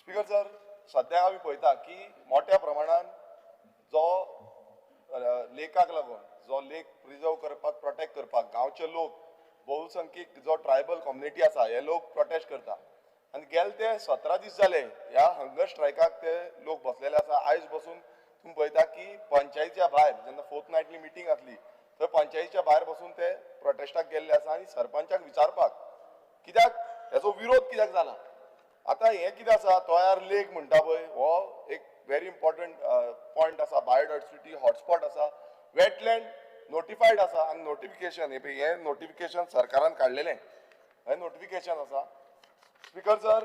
Speaker sir, सध्या आम्ही पळयता की मोठ्या प्रमाणात जो लेकाक लागून जो लेक प्रिजर्व करपाक प्रोटेक्ट करपाक गांवचे लोक बहुसंख्यक जो ट्रायबल कम्युनिटी आसा हे लोक प्रोटेस्ट करता आनी गेले ते 17 दीस जाले ह्या हंगर स्ट्रायकाक ते लोक बसलेले आसा. आयज बसून तुम्ही पळयता की पंचायतीच्या भायर जेन्ना फोर्टनायटली मिटींग आसली तर पंचायतीच्या भायर बसून ते प्रोटेस्टाक गेल्ले आसा आनी सरपंचाक विचारपाक कित्याक हेचो विरोध कित्याक जाला. आता हे कितें आसा तोयार लेक म्हणटा पळय हो एक व्हेरी इम्पॉर्टंट पॉयंट आसा. बायोडायवर्सिटी हॉटस्पॉट आसा. वेटलँड नोटिफाईड आसा आनी नोटिफिकेशन हे नोटिफिकेशन सरकारान काडलेलें हे नोटिफिकेशन आसा. स्पीकर सर,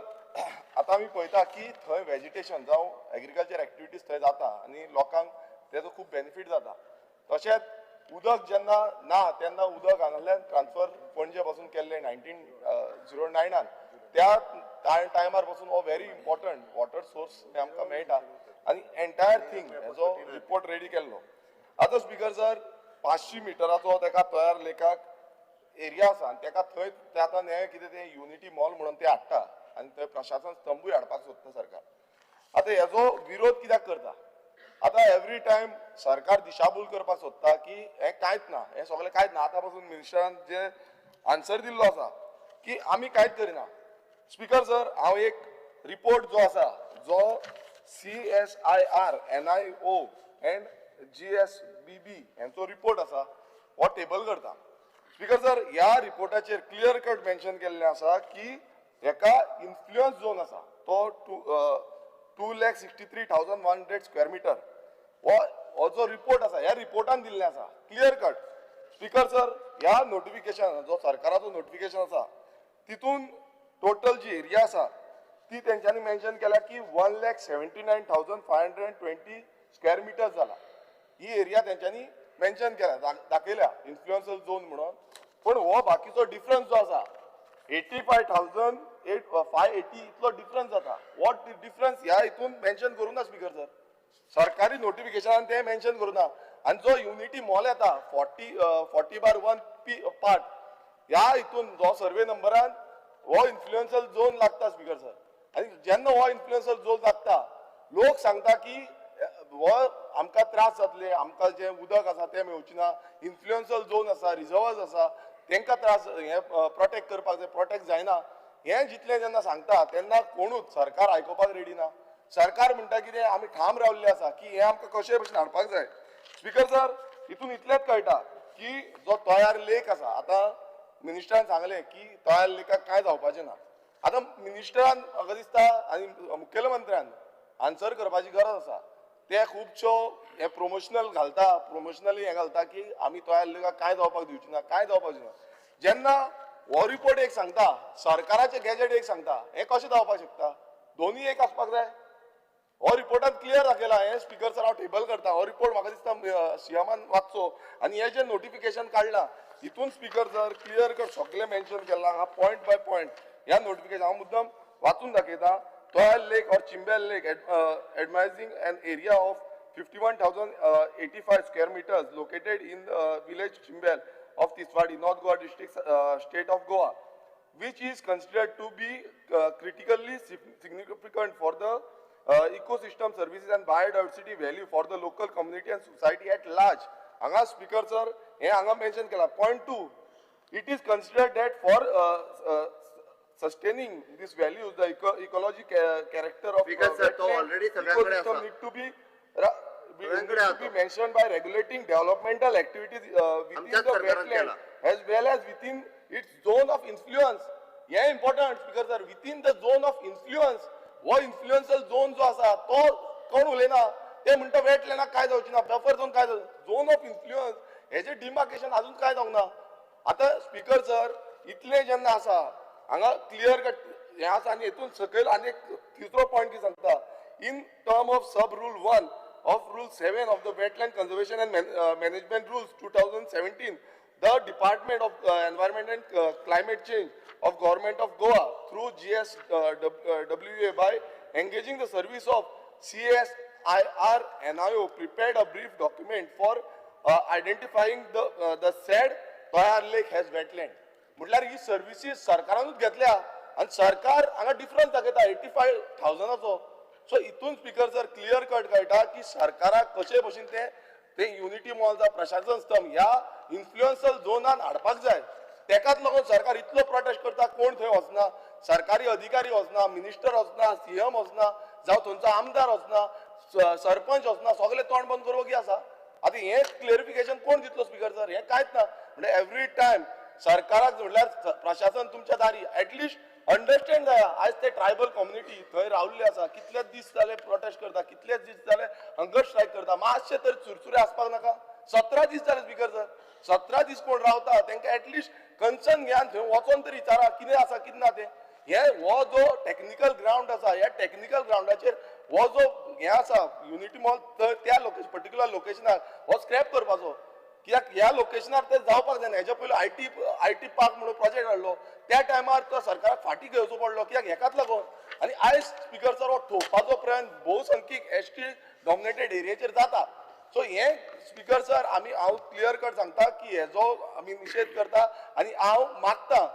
आता आमी पळयता की थंय वेजिटेशन जावं एग्रीकल्चर एक्टिविटीज थंय जाता आनी लोकांक तेजो खूब बेनिफीट जाता. तशेंच उदक जेन्ना ना तेन्ना उदक हांगासल्यान ट्रान्सफर पणजे पासून केल्लें 1909 त्या टायमार पासून हो व्हेरी इम्पॉर्टंट वॉटर सोर्स ते आमकां मेळटा आनी एंटायर थिंग हेजो रिपोर्ट रेडी केल्लो. आतां स्पीकर सर 500 मिटराचो तेका तयार लेकाक एरिया आसा आनी तेका थंय ते आतां हे कितें ते युनिटी मॉल म्हणून ते हाडटा आनी थंय प्रशासन स्तंभूय हाडपाक सोदता सरकार. आतां हेजो विरोध कित्याक करता. आतां एवरी टायम सरकार दिशाभूल करपाक सोदता की हे कांयच ना, हे सगळें कांयच ना. आतां पासून मिनिस्टरान जे आन्सर दिल्लो आसा की आमी कांयच करिना. स्पीकर सर, हांव एक रिपोर्ट जो आसा जो CSIR NIO एंड GSBB यांचो रिपोर्ट आसा हो टेबल करता. स्पीकर सर, ह्या रिपोर्टाचेर क्लियर कट मेन्शन केल्लें आसा की हेका इन्फ्लुएन्स झोन आसा तो 2,63,100 स्क्वेअर मिटर हो जो रिपोर्ट आसा ह्या रिपोर्टान दिल्लें आसा क्लियर कट. स्पीकर सर, ह्या नोटिफिकेशन जो सरकाराचो नोटिफिकेशन आसा तितून टोटल जी एरिया आसा ती तेंच्यांनी मेन्शन केल्या की 1,79,520 स्क्वेअर मिटर जाला. ही एरिया तेंच्यांनी मेन्शन केल्या दाखयल्या इन्फ्लुएन्शियल झोन म्हणून. पण हो बाकीचो डिफरन्स जो आसा 85,580 इतलो डिफरन्स जाता. वॉट डिफरन्स ह्या हितून मेन्शन करूं ना स्पीकर सर. सरकारी नोटिफिकेशनान ते मेन्शन करूं ना. आनी जो युनिटी मॉल येता 40/1 पार्ट ह्या हितून जो सर्वे नंबरान हो इन्फ्लुएन्शियल झोन लागता स्पीकर सर. आनी जेन्ना हो इन्फ्लुएन्शियल झोन लागता लोक सांगता की हो आमकां त्रास जातले, आमकां जे उदक आसा ते मेळची ना, इन्फ्लुएन्शियल झोन आसा, रिजर्वर्स आसा तेंकां त्रास हे प्रोटेक्ट करपाक जाय, प्रोटेक्ट जायना. हें जितलें जेन्ना सांगता तेन्ना कोणूच सरकार आयकोपाक रेडी ना. सरकार म्हणटा कितें आमी ठाम रावल्ले आसा की हे आमकां कशे भशेन हाडपाक जाय. स्पीकर सर, हितून इतलेंच कळटा की जो तयार लेक आसा आतां मिनिस्टरान सांगलें की तयार लेकाक कांय जावपाचें ना. आतां मिनिस्टरान म्हाका दिसता आनी मुखेलमंत्र्यान आन्सर करपाची गरज आसा. ते खुबश्यो हे प्रोमोशनल घालता, प्रोमोशनली हे घालता की आमी तयार लेकाक कांय जावपाक दिवची ना, कांय जावपाचें ना. जेन्ना हो रिपोर्ट एक सांगता, सरकाराचे गॅजेट एक सांगता, हे कशें जावपाक शकता. दोन्ही एक आसपाक जाय. हो रिपोर्टात क्लियर दाखयला. हे स्पीकर सर हांव टेबल करता. हो रिपोर्ट म्हाका दिसता सीएमान वाचचो आनी हे जे नोटिफिकेशन काडला हितून स्पीकर सर क्लियर कट सगळें मेन्शन केलां हांगा पॉयंट बाय पॉयंट. ह्या नोटिफिकेशन हांव मुद्दम वाचून दाखयता. तोयाल लेक और चिंबेल लेक admitting an area of 51,085 square meters located in the village Chimbel of Tiswadi, North Goa district, state of Goa, which is considered to be critically significant for the ecosystem services and biodiversity value for the local community and society at large. Anga speaker sir, he anga mention kela. Point 2, it is considered that for sustaining these values, the ecology character of ecosystem need to be mentioned by regulating developmental activities within the wetland as well as within its zone of influence. Yeah, important speaker sir, within the zone of influence. वो influential zone जो आसा तो कोण उलयना. ते म्हणटा वेटलँडाक काय जावची ना, बफर झोन काय झोन ऑफ इन्फ्लुएन्स हेजे डिमार्केशन अजून काय जावंक ना. आतां स्पीकर सर इतलें जेन्ना आसा हांगा क्लियर कट हे आसा आनी हेतून सकयल आनी एक तिसरो पॉयंट कितें सांगता. In term of sub rule 1 of Rule 7 of the Wetland Conservation and Management Rules 2017, the Department of Environment and Climate Change of Government of Goa through GSWA by engaging the service of CSIR NIO prepared a brief document for identifying the said Toyar Lake as wetland. म्हटल्यार ही services सरकारानूच घेतल्या आणि सरकार हांगा difference दाखयता 85,000ाचो. So इतून speaker sir clear cut कळटा की सरकाराक कशे भशेन ते युनिटी मॉल जावं प्रशासन स्तंभ ह्या इन्फ्लुएन्सल झोनान हाडपाक जाय. तेकाच लागून सरकार इतलो प्रोटेस्ट करता. कोण थंय वचना, सरकारी अधिकारी वचना, मिनिस्टर वचना, सीएम वचना, जावं थंयचो आमदार वचना, सरपंच वचना, सगळे तोंड बंद करवगी आसा. आतां हें क्लिअरिफिकेशन कोण दितलो स्पीकर सर? हें कांयच ना. म्हणजे एवरी टायम सरकाराक म्हटल्यार प्रशासन तुमच्या दारी एटलिस्ट अंडरस्टँड जाया. आयज ते ट्रायबल कम्युनिटी थंय रावल्ले आसा, कितलेच दीस जाले प्रोटेस्ट करता, कितलेच दीस जाले हंगर स्ट्रायक करता. मातशे तरी चुरचुरे आसपाक नाका. 17 दीस जाले स्पीकर सर. 17 दीस कोण रावता तांकां एटलिस्ट कन्सर्न घेयान थंय वचोन तरी विचारा कितें आसा कितें ना तें. हो जो टेक्निकल ग्राउंड आसा, ह्या टेक्निकल ग्राउंडाचेर हो जो हें आसा युनिटी मॉल त्या पर्टिक्युलर लोकेशनार हो स्क्रॅप करपाचो. कित्याक ह्या लोकेशनार ते जावपाक जायना. हेच्या पयलीं आयटी पार्क म्हणून प्रोजेक्ट हाडलो, त्या टायमार तो सरकाराक फाटीं घेवचो पडलो. कित्याक हेकाच लागून. आनी आयज स्पीकर सर हो ठोवपाचो प्रयत्न भोवसंख्यीक एसटी डॉमिनेटेड एरियेचेर जाता. सो हें स्पीकर सर हांव क्लियर कट सांगता की हेजो आमी निशेध करता. आनी हांव मागतां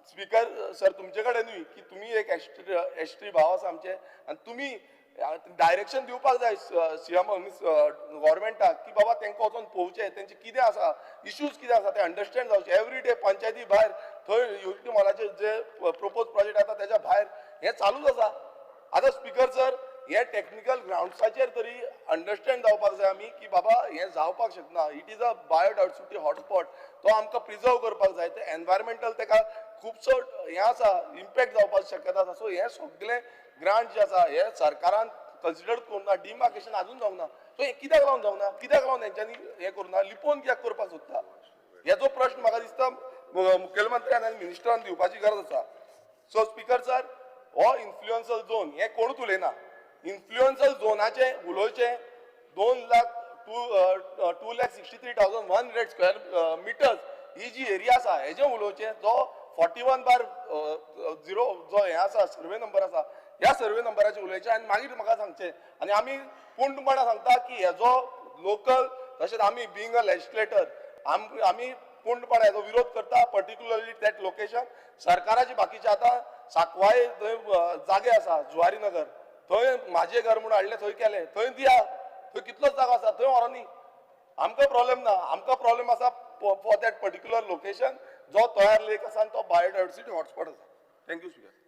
स्पीकर सर तुमचे कडेनूय की तुमी एक एसटी भाव आसा आमचे, आनी तुमी डायरेक्शन दिवपाक जाय सीएम गव्हर्मेंटाक की बाबा तांकां वचोन पळोवचें तेंचे कितें आसा, इश्यूज कितें आसा ते अंडरस्टँड जावचे. एवरी डे पंचायती भायर थंय युनिटी मॉलाचे जे प्रपोज प्रोजेक्ट आसा तेच्या भायर हें चालूच आसा. आतां स्पीकर सर हे टेक्निकल ग्राउंड्साचेर तरी अंडरस्टँड जावपाक जाय आमी की बाबा हें जावपाक शकना. It is a biodiversity hotspot. तो आमकां प्रिजर्व करपाक जाय. ते एनवायरमेंटल तेका खुबसो हें आसा, इम्पॅक्ट जावपाची शक्यता आसा. सो हें सगळें ग्रांट जे आसा हे सरकारान कन्सिडर करूं ना. डिमार्केशन अजून जावंक ना. सो हें कित्याक लागून जावंक ना? कित्याक लागून तेंच्यांनी हें करूं ना? लिपोवन कित्याक करपाक सोदता? हेजो प्रश्न म्हाका दिसता मुखेलमंत्र्यान आनी मिनिस्टरान दिवपाची गरज आसा. सो स्पीकर सर हो इन्फ्लुएन्सल झोन हें कोणूच उलयना. इन्फ्लुएन्सल झोनाचे उलोवचें 2,63,100 स्क्वेअर मिटर्स ही जी एरिया आसा हेजें उलोवचें. जो 41/0 जो हें आसा सर्वे नंबर आसा ह्या सर्वे नंबराचेर उलोवचें आनी मागीर म्हाका सांगचें. आनी आमी पूर्णपणान सांगता की हेजो लोकल तशेंच आमी बिंग अ लेजिस्लेटर आमी पूर्णपणे हेजो विरोध करता. पर्टिक्युलरली दॅट लोकेशन सरकाराची बाकीचे आतां साकवाळे थंय जागे आसा जुवारी नगर थंय म्हाजें घर म्हणून हाडलें थंय केलें. थंय दिया. थंय कितलोच जागो आसा थंय व्हरो न्ही. आमकां प्रॉब्लेम ना. आमकां प्रॉब्लेम आसा फॉर दॅट पर्टिक्युलर लोकेशन जो तयार लेक आसा आनी तो बायोडायवर्सिटी हॉटस्पॉट आसा. Thank you speaker.